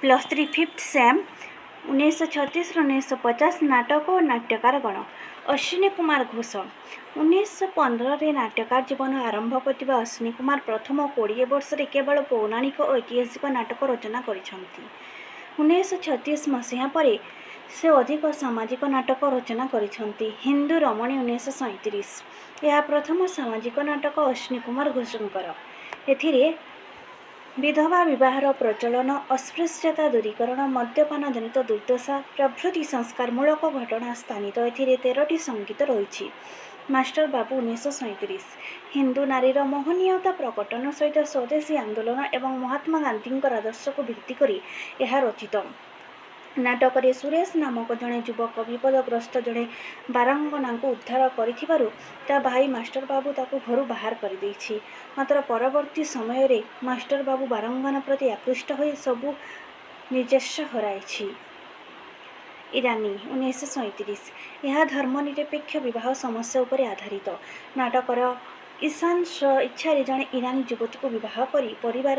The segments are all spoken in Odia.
+3 फिफ्थ सेम 1936-1950 नाटक और नाट्यकार गण अश्विनी कुमार घोष 1915 नाट्यकार जीवन आरंभ करथिबा अश्विनी कुमार प्रथम 20 वर्ष केवल पौराणिक और ऐतिहासिक नाटक रचना करिसेंती। 1936 मसीहा पर से अधिक सामाजिक नाटक रचना करिसेंती। हिंदू रमणी 1937 यह प्रथम सामाजिक नाटक अश्विनी कुमार घोषଙ୍କର। एथिरे विधवा विवाहर प्रचलन, अस्पृश्यता दूरीकरण, मद्यपान जनित दुर्दशा प्रभृति संस्कारमूलक घटना स्थानित। एथिरे 13टी संगीत रही। मास्टर बाबू 1937 हिंदू नारीर मोहनीयता प्रकटन सहित स्वदेशी आंदोलन एवं महात्मा गांधी आदर्श को भित्ति करी यह रचित। नाटक सुरेश नामक जड़े युवक विपदग्रस्त जड़े बारंगना को उद्धार करिथिबारु ता भाई मास्टर बाबू ताकू घर बाहर कर देछि। मात्र परवर्ती समय रे मास्टर बाबू बारंगना प्रति आकृष्ट हो सबू निजस्व हराइछि। ईरानी 1937 यह धर्मनिरपेक्ष विवाह समस्या उपर आधारित। नाटकर ईशान इच्छा जड़े ईरानी युवती को विवाह करी परिवार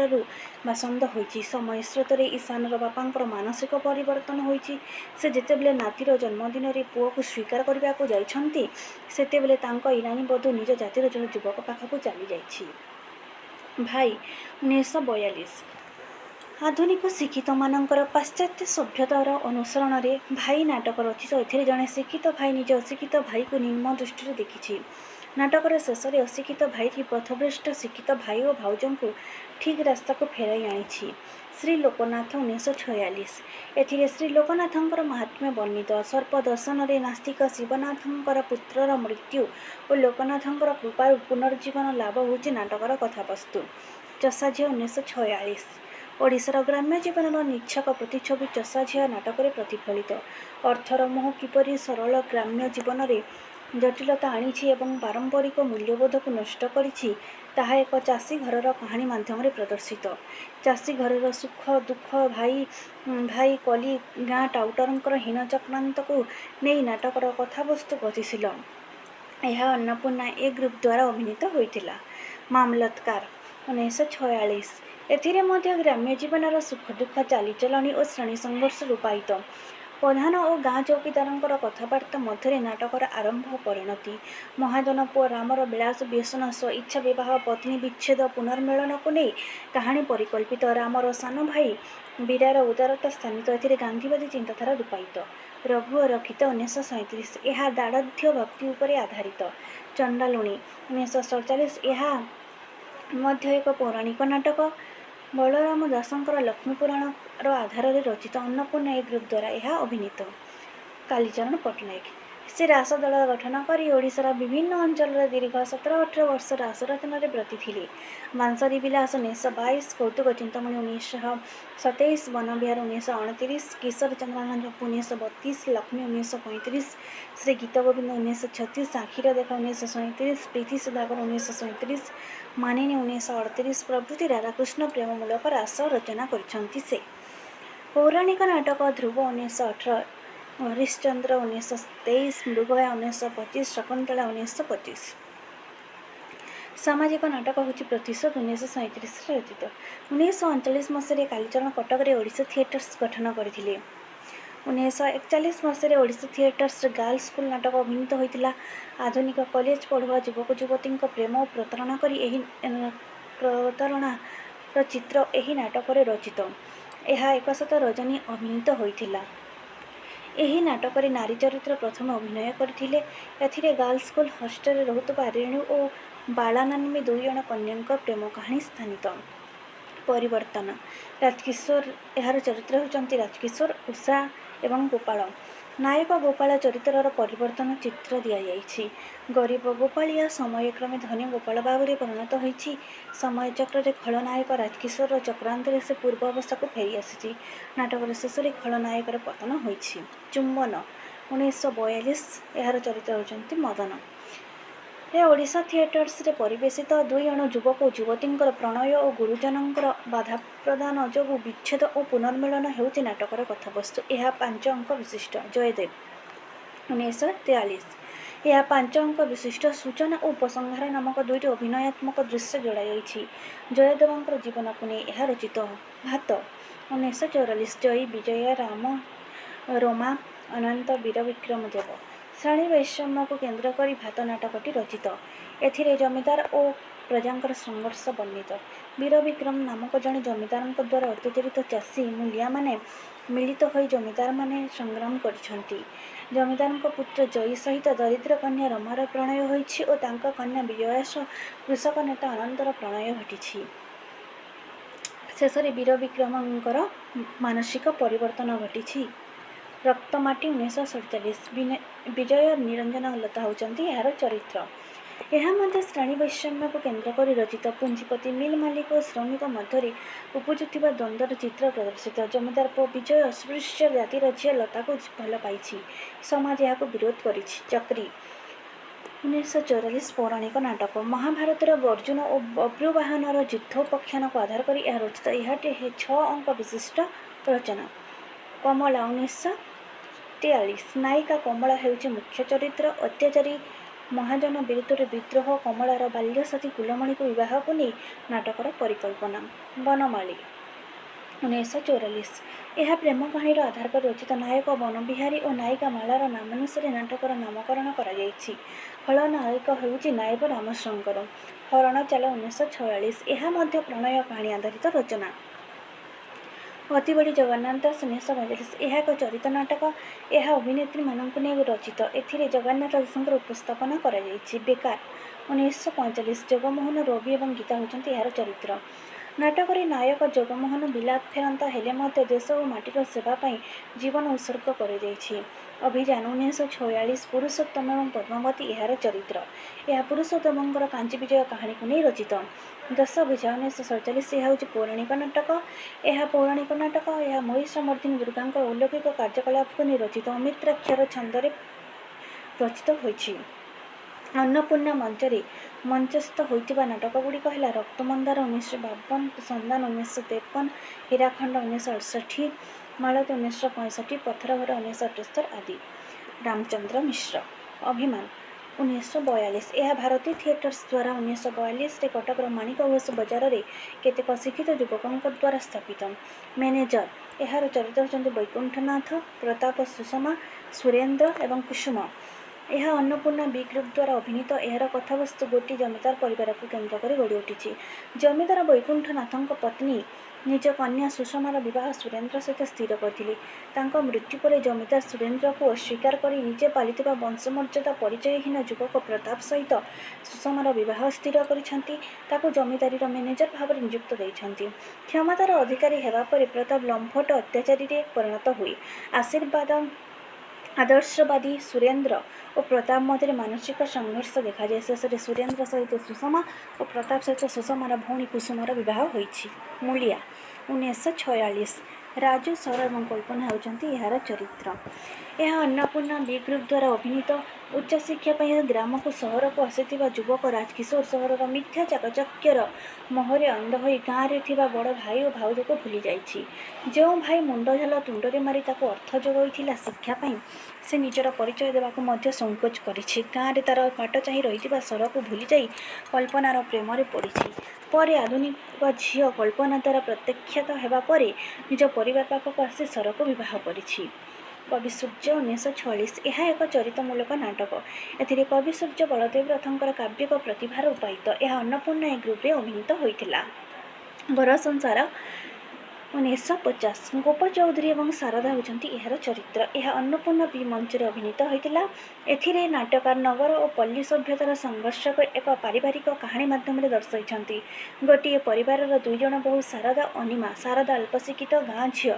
बासंद होइछि। समय स्रोत ईशानर बापांकर मानसिक परिवर्तन होइछि। से जेतेबेले नातीर जन्मदिन रे पुओ को स्वीकार करबा को जाइछन्ति सेतेबेले तांको ईरानी बधू निज जातिर जन युवक पाखकु चली जाइछि। भाई 1942 आधुनिक शिक्षित मानकर पाश्चात्य सभ्यतार अनुसरण रे भाई नाटक रचित। एथिरे जड़े शिक्षित भाई निज अशिक्षित भाई को निम्न दृष्टि देखिछि। नाटकर शेष में अशिक्षित भाई की पथभ्रष्ट शिक्षित भाई और भाउजों को ठीक रास्ता को फेराई आनी। श्री लोकनाथ 1946 एथिरे श्री लोकनाथंकर महात्म्य वर्णित। सर्पदर्शन रे नास्तिक शिवनाथंकर पुत्रर मृत्यु और लोकनाथंकर कृपा पुनर्जीवन लाभ होछि नाटकर कथावस्तु। चषा झील 1946 ओडिशार ग्राम्य जीवन निच्छक प्रतिच्छवि चषा झील नाटक प्रतिफलित। अर्थर मोह किपरि सरल ग्राम्य जीवन में जटिलता आनी एवं पारंपरिक मूल्यबोध को नष्ट करिछि ताहा एक चाषी घरर कहानी माध्यम प्रदर्शित। चाषी घरर सुख दुख भाई भाई कली गाँ टाउटरंकर हीन चक्रांत को नहीं नाटकर कथावस्तु गतिशील। यह अन्नपूर्णा ए ग्रुप द्वारा अभिनीत होइतिला। मामलतकार 1946 एथिरे मध्य ग्राम्य जीवनर सुख दुख चालीचलणी और श्रेणी संघर्ष रूपायित। प्रधान और गाँ चौकीदारंकर कथबार्ता मध्य नाटकर आरंभ परिणति। महाजन पुओ रामर विलास व्यसन स्व इच्छा विवाह पत्नी विच्छेद पुनर्मिलन को नहीं कहानी परिकल्पित। रामर सान भाई वीरार उदारता स्थानित। एथिरे गांधीवादी चिंताधारा रूपायित। रघु रक्षित 1937 यह दाढ़ध्य भक्ति उपर आधारित। चंडालुणी 1947 यह मध्य एक पौराणिक नाटक। बलराम दासंकर लक्ष्मीपुराण आधार रचित। अन्नपूर्णा ए ग्रुप द्वारा यह अभिनीत। कालीचरण पट्टनायक से रास दल गठन कर ओडिशार विभिन्न अंचल दीर्घ 17-18 वर्ष रास रचन ब्रती थिले। बांसरी विलास 1922 कौतुक चिंतामणि 1927 वनविहार 1929 किशोर चंद्रानंद 1932 लक्ष्मी 1935 श्री गीत गोविंद 1936 आखिर देखा 1937 प्रीति सुधाकर 1937 मानिनी 1938 प्रभृति राधाकृष्ण प्रेममूलक रास रचना करिसेंति। से पौराणिक नाटक ध्रुव 1918 हरिश्चंद्र 1923 मृगया 1925 शकुंतला 1925। सामाजिक नाटक हूँ प्रतिशोध 1937 रचित। 1939 मसीह कालीचरण कटक रे ओडिशा थिएटर्स गठन करथिले। 1941 मसीह ओडिशा थिएटर्स गर्ल्स स्कूल नाटक अभिनीत होइतिला। आधुनिक कॉलेज पढ़ुआ युवक युवती प्रेम और प्रतारणा करी एही प्रतारणार चित्र एही नाटक रे रचित। यह 100 रजनी अभिनीत होइतिला। एही नाटक रे नारी चरित्र प्रथम अभिनय करथिले। एथिरे गर्ल्स स्कूल हॉस्टेल रहुतबा रेणु और बाला नामी 2 जण कन्या प्रेम कहानी स्थानित। परिवर्तन राजकिशोर यार चरित्र होचंती राजकिशोर उषा एवं गोपाल। नायक गोपाल चरित्रर परिवर्तन चित्र दि जाइछि। गरीब गोपालिया समयक्रमे धनी गोपाल बाबू परिणत होइछि। समय चक्र खलनायक राजकिशोर चक्रांत से पूर्व अवस्था को फेरी आसी। नाटक शेष में खलनायकर पतन होइछि। चुंबन 1942 यार चरित्र होचंती मदन। ओडिशा थिएटर्स रे परिवेशित 2 जण युवक और युवती प्रणय और गुरुजनंकर बाधा प्रदान जोगु विच्छेद और पुनर्मिलन हेउछि नाटकर कथावस्तु। यह 5 अंक विशिष्ट। जयदेव 1943 यह 5 अंक विशिष्ट सूचना और उपसंहार नामक 2टी अभिनयात्मक दृश्य जोड़ा जाइछि। जयदेवंकर जीवन को नहीं यह रचित। भात 1944 ଜୟୀ ବିଜୟ ରୋମା ଅନନ୍ତ ବୀର ବିକ୍ରମ ଦେବ। ଶ୍ରେଣୀ ବୈଷମ୍ୟକୁ କେନ୍ଦ୍ର କରି ଭାତ ନାଟକଟି ରଚିତ। ଏଥିରେ ଜମିଦାର ଓ ପ୍ରଜାଙ୍କର ସଂଘର୍ଷ ବର୍ଣ୍ଣିତ। ବୀର ବିକ୍ରମ ନାମକ ଜଣେ ଜମିଦାରଙ୍କ ଦ୍ୱାରା ଅତ୍ୟାଚାରିତ ଚାଷୀ ମୂଲିଆମାନେ ମିଳିତ ହୋଇ ଜମିଦାରମାନେ ସଂଗ୍ରାମ କରିଛନ୍ତି। ଜମିଦାରଙ୍କ ପୁତ୍ର ଜୟୀ ସହିତ ଦରିଦ୍ର କନ୍ୟା ରମାର ପ୍ରଣୟ ହୋଇଛି ଓ ତାଙ୍କ କନ୍ୟା ବିଜୟା ସହ କୃଷକ ନେତା ଅନନ୍ତର ପ୍ରଣୟ ଘଟିଛି। ଶେଷରେ ବୀର ବିକ୍ରମଙ୍କର ମାନସିକ ପରିବର୍ତ୍ତନ ଘଟିଛି। ରକ୍ତମାଟି 1947 ବିଜୟ ନିରଞ୍ଜନ ଲତା ହେଉଛନ୍ତି ଏହାର ଚରିତ୍ର। ଏହା ମଧ୍ୟ ଶ୍ରେଣୀ ବୈଷମ୍ୟକୁ କେନ୍ଦ୍ର କରି ରଚିତ। ପୁଞ୍ଜିପତି ମିଲ୍ ମାଲିକ ଓ ଶ୍ରମିକ ମଧ୍ୟରେ ଉପୁଜୁଥିବା ଦ୍ୱନ୍ଦ୍ୱର ଚିତ୍ର ପ୍ରଦର୍ଶିତ। ଜମିଦାର ପୁଅ ବିଜୟ ଅସ୍ପୃଶ୍ୟ ଜାତିର ଝିଅ ଲତାକୁ ଭଲ ପାଇଛି। ସମାଜ ଏହାକୁ ବିରୋଧ କରିଛି। ଚକ୍ରୀ 1944 ପୌରାଣିକ ନାଟକ। ମହାଭାରତର ଅର୍ଜୁନ ଓ ବବ୍ରୁବାହନର ଯୁଦ୍ଧ ଉପାଖ୍ୟାନକୁ ଆଧାର କରି ଏହା ରଚିତ। ଏହା 6 ଅଙ୍କ ବିଶିଷ୍ଟ ରଚନା। କମଳା 1943 ନାୟିକା କମଳା ହେଉଛି ମୁଖ୍ୟ ଚରିତ୍ର। ଅତ୍ୟାଚାରୀ ମହାଜନ ବିରୁଦ୍ଧରେ ବିଦ୍ରୋହ। କମଳାର ବାଲ୍ୟସାଥୀ କୁଲମଣିକୁ ବିବାହକୁ ନେଇ ନାଟକର ପରିକଳ୍ପନା। ବନମାଳୀ 1944 ଏହା ପ୍ରେମ କାହାଣୀର ଆଧାର କରି ରଚିତ। ନାୟକ ବନବିହାରୀ ଓ ନାୟିକା ମାଳାର ନାମାନୁସାରେ ନାଟକର ନାମକରଣ କରାଯାଇଛି। ଖଳନାୟକ ହେଉଛି ନାୟବ ରାମଶଙ୍କର। ହରଣ ଚାଲ 1946 ଏହା ମଧ୍ୟ ପ୍ରଣୟ କାହାଣୀ ଆଧାରିତ ରଚନା। ଅତିବଡ଼ି ଜଗନ୍ନାଥ ଦାସ 1945 ଏହା ଏକ ଚରିତ ନାଟକ। ଏହା ଅଭିନେତ୍ରୀମାନଙ୍କୁ ନେଇ ରଚିତ। ଏଥିରେ ଜଗନ୍ନାଥ ଦାସଙ୍କର ଉପସ୍ଥାପନା କରାଯାଇଛି। ବେକାର 1945 ଜଗମୋହନ ରବି ଏବଂ ଗୀତା ହେଉଛନ୍ତି ଏହାର ଚରିତ୍ର। ନାଟକରେ ନାୟକ ଜଗମୋହନ ବିଲାତ ଫେରନ୍ତା ହେଲେ ମଧ୍ୟ ଦେଶ ଓ ମାଟିର ସେବା ପାଇଁ ଜୀବନ ଉତ୍ସର୍ଗ କରାଯାଇଛି। ଅଭିଯାନ 1946 ପୁରୁଷୋତ୍ତମ ଏବଂ ପଦ୍ମାବତୀ ଏହାର ଚରିତ୍ର। ଏହା ପୁରୁଷୋତ୍ତମଙ୍କର କାଞ୍ଚି ବିଜୟ କାହାଣୀକୁ ନେଇ ରଚିତ। ଦଶଭୁଜା 1947 ଏହା ହେଉଛି ପୌରାଣିକ ନାଟକ। ଏହା ପୌରାଣିକ ନାଟକ। ଏହା ମହିଷମର୍ଦ୍ଦିନୀ ଦୁର୍ଗାଙ୍କର ଅଲୌକିକ କାର୍ଯ୍ୟକଳାପକୁ ନେଇ ରଚିତ। ଅମିତ୍ରାକ୍ଷର ଛନ୍ଦରେ ରଚିତ ହୋଇଛି। ଅନ୍ନପୂର୍ଣ୍ଣା ମଞ୍ଚରେ ମଞ୍ଚସ୍ଥ ହୋଇଥିବା ନାଟକଗୁଡ଼ିକ ହେଲା ରକ୍ତମନ୍ଦାର 1952 ସନ୍ଧାନ 1953 ହୀରାଖଣ୍ଡ 1968 ମାଳତୀ 1965 ପଥରଘର 1978 ଆଦି। ରାମଚନ୍ଦ୍ର ମିଶ୍ର ଅଭିମାନ 1942 ଏହା ଭାରତୀ ଥିଏଟର୍ସ ଦ୍ୱାରା 1942ରେ କଟକର ମାଣିକ ଘୋଷ ବଜାରରେ କେତେକ ଶିକ୍ଷିତ ଯୁବକଙ୍କ ଦ୍ୱାରା ସ୍ଥାପିତ। ମ୍ୟାନେଜର ଏହାର ଚରିତ୍ର ହେଉଛନ୍ତି ବୈକୁଣ୍ଠନାଥ ପ୍ରତାପ ସୁଷମା ସୁରେନ୍ଦ୍ର ଏବଂ କୁସୁମ। ଏହା ଅନ୍ନପୂର୍ଣ୍ଣା ବି ଗ୍ରୁପ୍ ଦ୍ୱାରା ଅଭିନୀତ। ଏହାର କଥାବସ୍ତୁ ଗୋଟିଏ ଜମିଦାର ପରିବାରକୁ କେନ୍ଦ୍ର କରି ଗଢ଼ି ଉଠିଛି। ଜମିଦାର ବୈକୁଣ୍ଠନାଥଙ୍କ ପତ୍ନୀ ନିଜ କନ୍ୟା ସୁଷମାର ବିବାହ ସୁରେନ୍ଦ୍ର ସହିତ ସ୍ଥିର କରିଥିଲେ। ତାଙ୍କ ମୃତ୍ୟୁ ପରେ ଜମିଦାର ସୁରେନ୍ଦ୍ରକୁ ଅସ୍ୱୀକାର କରି ନିଜେ ପାଳିଥିବା ବଂଶମର୍ଯ୍ୟାଦା ପରିଚୟହୀନ ଯୁବକ ପ୍ରତାପ ସହିତ ସୁଷମାର ବିବାହ ସ୍ଥିର କରିଛନ୍ତି। ତାକୁ ଜମିଦାରୀର ମ୍ୟାନେଜର ଭାବରେ ନିଯୁକ୍ତ ଦେଇଛନ୍ତି। କ୍ଷମତାର ଅଧିକାରୀ ହେବା ପରେ ପ୍ରତାପ ଲମ୍ପଟ ଅତ୍ୟାଚାରୀରେ ପରିଣତ ହୁଏ। ଆଦର୍ଶବାଦୀ ସୁରେନ୍ଦ୍ର ଓ ପ୍ରତାପ ମଧ୍ୟରେ ମାନସିକ ସଂଘର୍ଷ ଦେଖାଯାଏ। ଶେଷରେ ସୁରେନ୍ଦ୍ର ସହିତ ସୁଷମା ଓ ପ୍ରତାପ ସହିତ ସୁଷମାର ଭଉଣୀ କୁସୁମର ବିବାହ ହୋଇଛି। ମୂଳିଆ 1946 ରାଜୁ ସର ଏବଂ କଳ୍ପନା ହେଉଛନ୍ତି ଏହାର ଚରିତ୍ର। ଏହା ଅନ୍ନପୂର୍ଣ୍ଣା ବି ଗ୍ରୁପ୍ ଦ୍ୱାରା ଅଭିନୀତ। ଉଚ୍ଚଶିକ୍ଷା ପାଇଁ ଗ୍ରାମକୁ ସହରକୁ ଆସିଥିବା ଯୁବକ ରାଜକିଶୋର ସହରର ମିଥ୍ୟା ଚାକଚକ୍ୟର ମୋହରେ ଅନ୍ଧ ହୋଇ ଗାଁରେ ଥିବା ବଡ଼ ଭାଇ ଓ ଭାଉଜକୁ ଭୁଲି ଯାଇଛି। ଯେଉଁ ଭାଇ ମୁଣ୍ଡଝାଲ ତୁଣ୍ଡରେ ମାରି ତାକୁ ଅର୍ଥ ଯୋଗାଇଥିଲା ଶିକ୍ଷା ପାଇଁ, ସେ ନିଜର ପରିଚୟ ଦେବାକୁ ମଧ୍ୟ ସଂକୋଚ କରିଛି। ଗାଁରେ ତାର ବାଟ ଚାହିଁ ରହିଥିବା ସରକୁ ଭୁଲିଯାଇ କଳ୍ପନାର ପ୍ରେମରେ ପଡ଼ିଛି। ପରେ ଆଧୁନିକ ଝିଅ କଳ୍ପନା ଦ୍ୱାରା ପ୍ରତ୍ୟାଖ୍ୟାତ ହେବା ପରେ ନିଜ ପରିବାର ପାଖକୁ ଆସି ସରକୁ ବିବାହ କରିଛି। କବି ସୂର୍ଯ୍ୟ 1946 ଏହା ଏକ ଚରିତମୂଳକ ନାଟକ। ଏଥିରେ କବି ସୂର୍ଯ୍ୟ ବଳଦେବ ରଥଙ୍କର କାବ୍ୟିକ ପ୍ରତିଭାର ଉପାୟିତ। ଏହା ଅନ୍ନପୂର୍ଣ୍ଣା ଏ ଗ୍ରୁପରେ ଅଭିନୀତ ହୋଇଥିଲା। ଘର ସଂସାର 1950 ଗୋପ ଚୌଧୁରୀ ଏବଂ ଶାରଦା ହେଉଛନ୍ତି ଏହାର ଚରିତ୍ର। ଏହା ଅନ୍ନପୂର୍ଣ୍ଣା ବି ମଞ୍ଚରେ ଅଭିନୀତ ହୋଇଥିଲା। ଏଥିରେ ନାଟ୍ୟକାର ନଗର ଓ ପଲ୍ଲୀ ସଭ୍ୟତାର ସଂଘର୍ଷକୁ ଏକ ପାରିବାରିକ କାହାଣୀ ମାଧ୍ୟମରେ ଦର୍ଶାଇଛନ୍ତି। ଗୋଟିଏ ପରିବାରର ଦୁଇଜଣ ବୋହୂ ଶାରଦା ଅନିମା। ଶାରଦା ଅଳ୍ପଶିକ୍ଷିତ ଗାଁ ଝିଅ।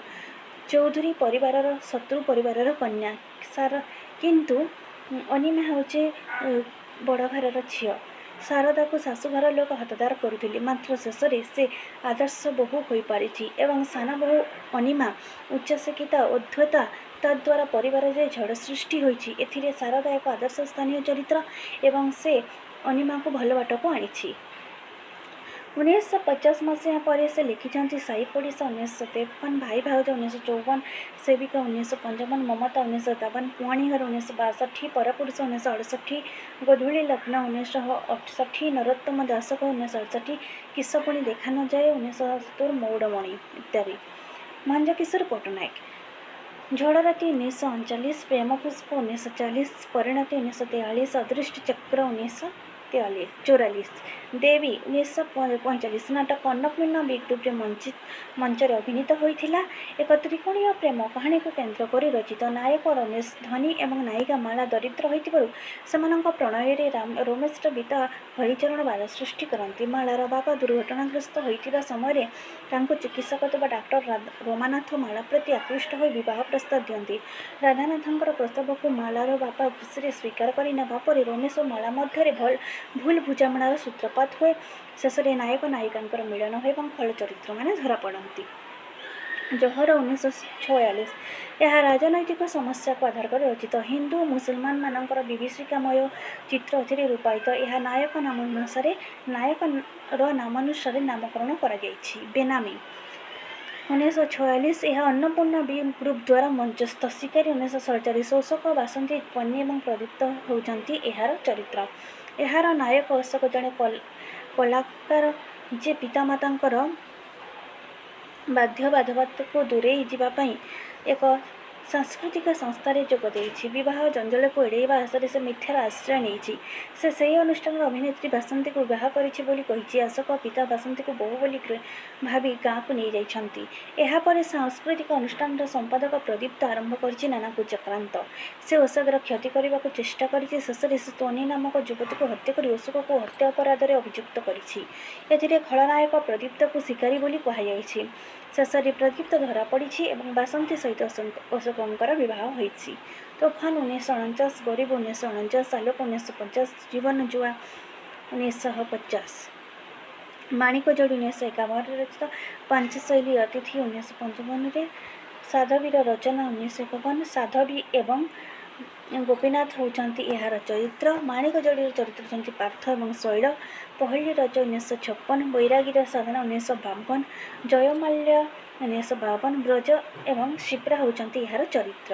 ଚୌଧୁରୀ ପରିବାରର ଶତ୍ରୁ ପରିବାରର କନ୍ୟା। କିନ୍ତୁ ଅନିମା ହେଉଛି ବଡ଼ ଘରର ଝିଅ। ଶାରଦାକୁ ଶାଶୁଘର ଲୋକ ହତଦାର କରୁଥିଲେ, ମାତ୍ର ଶେଷରେ ସେ ଆଦର୍ଶ ବୋହୂ ହୋଇପାରିଛି ଏବଂ ସାନ ବୋହୂ ଅନିମା ଉଚ୍ଚଶିକ୍ଷିତା ଉଦ୍ଧତା ତଦ୍ୱାରା ପରିବାରରେ ଝଡ଼ ସୃଷ୍ଟି ହୋଇଛି। ଏଥିରେ ଶାରଦା ଏକ ଆଦର୍ଶ ସ୍ଥାନୀୟ ଚରିତ୍ର ଏବଂ ସେ ଅନିମାକୁ ଭଲ ବାଟକୁ ଆଣିଛି। 1950 ମସିହା ପରେ ସେ ଲେଖିଛନ୍ତି ସାଇ ପଡ଼ିଶା 1953 ଭାଇ ଭାଉଜ 1954 ସେବିକା 1955 ମମତା 1957 କୁଆଣି ଘର 1962 ପରପୁରୁଷ 1968 ଗୋଧୂଳି ଲଗ୍ନ 1968 ନରୋତ୍ତମ ଦାସକ 1968 କିସ ପୁଣି ଦେଖା ନ ଯାଏ 1970 ମଉଡ଼ମଣି ଇତ୍ୟାଦି। ଭଞ୍ଜକିଶୋର ପଟ୍ଟନାୟକ। ଝଡ଼ରାତି 1939, ପ୍ରେମପୁଷ୍ପ 1940, ପରିଣତି 1943, ଅଦୃଷ୍ଟଚକ୍ର 1944, ଦେବୀ 1945। ନାଟକ ଅନ୍ନପୂର୍ଣ୍ଣ ବି ଗ୍ରୁପରେ ମଞ୍ଚରେ ଅଭିନୀତ ହୋଇଥିଲା। ଏକ ତ୍ରିକୋଣୀୟ ପ୍ରେମ କାହାଣୀକୁ କେନ୍ଦ୍ର କରି ରଚିତ। ନାୟକ ରମେଶ ଧନୀ ଏବଂ ନାୟିକା ମାଳା ଦରିଦ୍ର ହୋଇଥିବାରୁ ସେମାନଙ୍କ ପ୍ରଣୟରେ ରମେଶର ପିତା ହରିଚରଣ ବାଧା ସୃଷ୍ଟି କରନ୍ତି। ମାଳାର ବାପା ଦୁର୍ଘଟଣାଗ୍ରସ୍ତ ହୋଇଥିବା ସମୟରେ ତାଙ୍କୁ ଚିକିତ୍ସା କରୁଥିବା ଡାକ୍ତର ରମାନାଥ ମାଳା ପ୍ରତି ଆକୃଷ୍ଟ ହୋଇ ବିବାହ ପ୍ରସ୍ତାବ ଦିଅନ୍ତି। ରାଧାନାଥଙ୍କର ପ୍ରସ୍ତାବକୁ ମାଳାର ବାପା ଖୁସିରେ ସ୍ୱୀକାର କରିନେବା ପରେ ରମେଶ ଓ ମାଳା ମଧ୍ୟରେ ଭୁଲ ବୁଝାମଣାର ସୂତ୍ରପାତ ହୁଏ। ଶେଷରେ ନାୟକ ନାୟିକାଙ୍କର ମିଳନ ହୁଏ ଏବଂ ଖଳ ଚରିତ୍ରମାନେ ଧରାପଡ଼ନ୍ତି। ଜୋହର 1946। ଏହା ରାଜନୈତିକ ସମସ୍ୟାକୁ ଆଧାର କରି ରଚିତ। ହିନ୍ଦୁ ଓ ମୁସଲମାନମାନଙ୍କର ବିଭୀଷିକାମୟ ଚିତ୍ର ଏଥିରେ ରୂପାୟିତ। ଏହା ନାୟକର ନାମାନୁସାରେ ନାମକରଣ କରାଯାଇଛି। ବେନାମୀ 1946। ଏହା ଅନ୍ନପୂର୍ଣ୍ଣ ବି ଗ୍ରୁପ୍ ଦ୍ୱାରା ମଞ୍ଚସ୍ଥ। ଶିକାରୀ 1947। ଅଶୋକ, ବାସନ୍ତୀ, ପନ୍ନୀ ଏବଂ ପ୍ରଦୀପ୍ତ ହେଉଛନ୍ତି ଏହାର ଚରିତ୍ର। ଏହାର ନାୟକ ଅଶୋକ ଜଣେ କଳାକାର ଯେ ପିତାମାତାଙ୍କର ବାଧ୍ୟବାଧକତାକୁ ଦୂରେଇ ଯିବା ପାଇଁ ଏକ ସାଂସ୍କୃତିକ ସଂସ୍ଥାରେ ଯୋଗ ଦେଇଛି। ବିବାହ ଜଞ୍ଜାଳକୁ ଏଡ଼ାଇବା ଆଶାରେ ସେ ମିଥ୍ୟାର ଆଶ୍ରୟ ନେଇଛି। ସେ ସେହି ଅନୁଷ୍ଠାନର ଅଭିନେତ୍ରୀ ବାସନ୍ତୀକୁ ବିବାହ କରିଛି ବୋଲି କହିଛି। ଅଶୋକ ପିତା ବାସନ୍ତୀକୁ ବୋହୂ ବୋଲି ଭାବି ଗାଁକୁ ନେଇଯାଇଛନ୍ତି। ଏହାପରେ ସାଂସ୍କୃତିକ ଅନୁଷ୍ଠାନର ସମ୍ପାଦକ ପ୍ରଦୀପ୍ତ ଆରମ୍ଭ କରିଛି ନାନା କୁଚକ୍ରାନ୍ତ। ସେ ଅଶୋକର କ୍ଷତି କରିବାକୁ ଚେଷ୍ଟା କରିଛି। ଶେଷରେ ସେ ତୋନି ନାମକ ଯୁବତୀକୁ ହତ୍ୟା କରି ଅଶୋକକୁ ହତ୍ୟା ଅପରାଧରେ ଅଭିଯୁକ୍ତ କରିଛି। ଏଥିରେ ଖଳନାୟକ ପ୍ରଦୀପ୍ତକୁ ଶିକାରୀ ବୋଲି କୁହାଯାଇଛି। ଶେଷରେ ପ୍ରଦୀପ୍ତ ଧରାପଡ଼ିଛି ଏବଂ ବାସନ୍ତୀ ସହିତ ଅଶୋକଙ୍କର ବିବାହ ହୋଇଛି। ତୋଫାନ 1949, ଗରିବ 1949, ଆଲୋକ 1950, ଜୀବନ ଜୁଆ 1950, ମାଣିକଯୋଡ଼ି 1951 ରଚିତ। ପାଞ୍ଚଶୈଳୀ ଅତିଥି 1955, ସାଧବୀର ରଚନା 1951। ସାଧବୀ ଏବଂ ଗୋପୀନାଥ ହେଉଛନ୍ତି ଏହାର ଚରିତ୍ର। ମାଣିକଯୋଡ଼ିର ଚରିତ୍ର ହେଉଛନ୍ତି ପାର୍ଥ ଏବଂ ଶୈଳ। ପହିଲି ରଜ 1956, ବୈରାଗୀର ସାଧନା 1952, ଜୟମାଲ୍ୟ 1952, ବ୍ରଜ ଏବଂ ଶିପ୍ରା ହେଉଛନ୍ତି ଏହାର ଚରିତ୍ର।